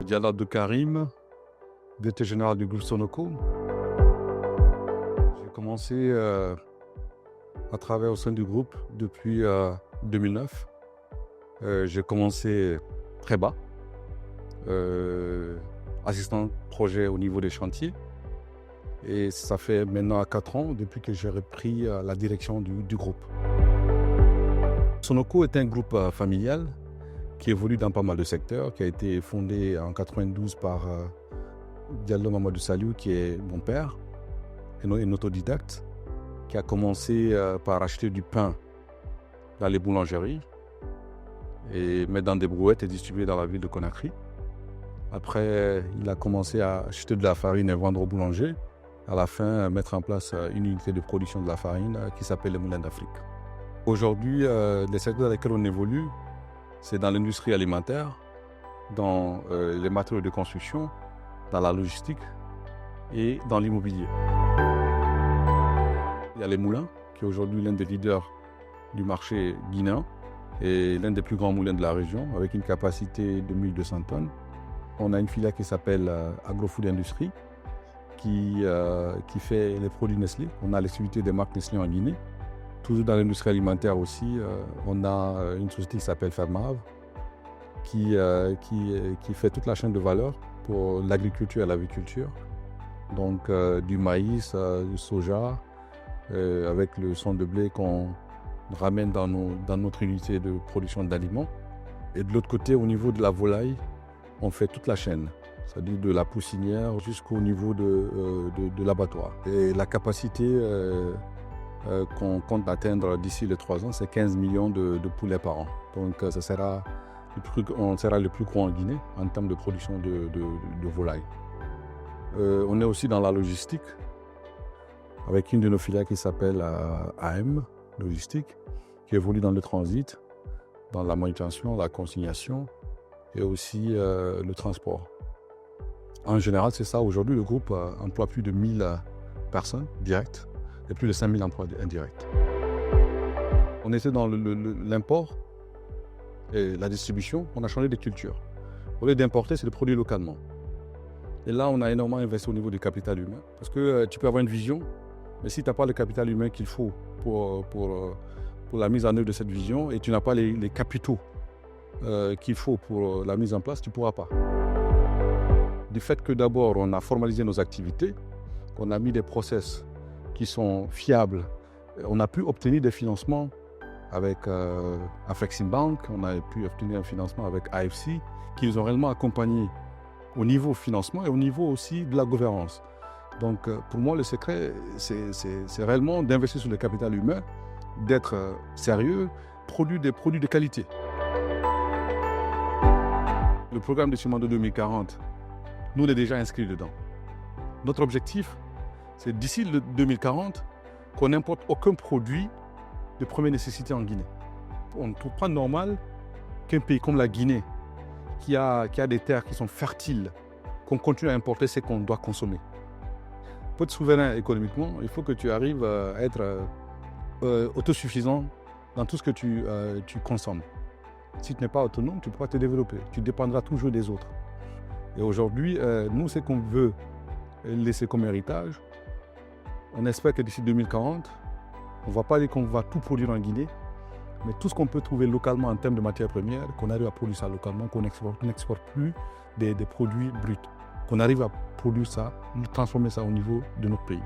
Diallo Abdou Karim, directeur général du groupe Sonoco. J'ai commencé à travailler au sein du groupe depuis 2009. J'ai commencé très bas, assistant projet au niveau des chantiers. Et ça fait maintenant 4 ans depuis que j'ai repris la direction du groupe. Sonoco est un groupe familial qui évolue dans pas mal de secteurs, qui a été fondé en 92 par Diallo Mamadou Saliou, qui est mon père, un autodidacte, qui a commencé par acheter du pain dans les boulangeries et mettre dans des brouettes et distribuer dans la ville de Conakry. Après, il a commencé à acheter de la farine et vendre aux boulangers. À la fin, mettre en place une unité de production de la farine qui s'appelle les Moulins d'Afrique. Aujourd'hui, les secteurs dans lesquels on évolue, c'est dans l'industrie alimentaire, dans les matériaux de construction, dans la logistique et dans l'immobilier. Il y a les moulins, qui est aujourd'hui l'un des leaders du marché guinéen et l'un des plus grands moulins de la région, avec une capacité de 1200 tonnes. On a une filiale qui s'appelle Agrofood Industrie, qui fait les produits Nestlé. On a l'activité des marques Nestlé en Guinée. Toujours dans l'industrie alimentaire aussi, on a une société qui s'appelle Fermav, qui fait toute la chaîne de valeur pour l'agriculture et l'aviculture. Donc du maïs, du soja, avec le son de blé qu'on ramène dans notre unité de production d'aliments. Et de l'autre côté, au niveau de la volaille, on fait toute la chaîne, c'est-à-dire de la poussinière jusqu'au niveau de l'abattoir. Et la capacité qu'on compte atteindre d'ici les 3 ans, c'est 15 millions de poulets par an. Donc on sera le plus gros en Guinée en termes de production de volailles. On est aussi dans la logistique, avec une de nos filiales qui s'appelle AM Logistique, qui évolue dans le transit, dans la manutention, la consignation et aussi le transport. En général, c'est ça. Aujourd'hui, le groupe emploie plus de 1000 personnes directes et plus de 5000 emplois indirects. On était dans l'import et la distribution. On a changé de culture. Au lieu d'importer, c'est de produire localement. Et là, on a énormément investi au niveau du capital humain. Parce que tu peux avoir une vision, mais si tu n'as pas le capital humain qu'il faut pour la mise en œuvre de cette vision et tu n'as pas les capitaux qu'il faut pour la mise en place, tu ne pourras pas. Du fait que d'abord, on a formalisé nos activités, qu'on a mis des process qui sont fiables, on a pu obtenir des financements avec Afreximbank, on a pu obtenir un financement avec AFC, qui nous ont réellement accompagnés au niveau financement et au niveau aussi de la gouvernance. Donc pour moi, le secret, c'est réellement d'investir sur le capital humain, d'être sérieux, produire des produits de qualité. Le programme de Cimando 2040, nous, on est déjà inscrits dedans. Notre objectif, c'est d'ici le 2040, qu'on n'importe aucun produit de première nécessité en Guinée. On ne trouve pas normal qu'un pays comme la Guinée, qui a des terres qui sont fertiles, qu'on continue à importer ce qu'on doit consommer. Pour être souverain économiquement, il faut que tu arrives à être autosuffisant dans tout ce que tu consommes. Si tu n'es pas autonome, tu ne peux pas te développer. Tu dépendras toujours des autres. Et aujourd'hui, nous, ce qu'on veut laisser comme héritage, on espère que d'ici 2040, on ne va pas dire qu'on va tout produire en Guinée, mais tout ce qu'on peut trouver localement en termes de matières premières, qu'on arrive à produire ça localement, qu'on n'exporte plus des produits bruts, qu'on arrive à produire ça, transformer ça au niveau de notre pays.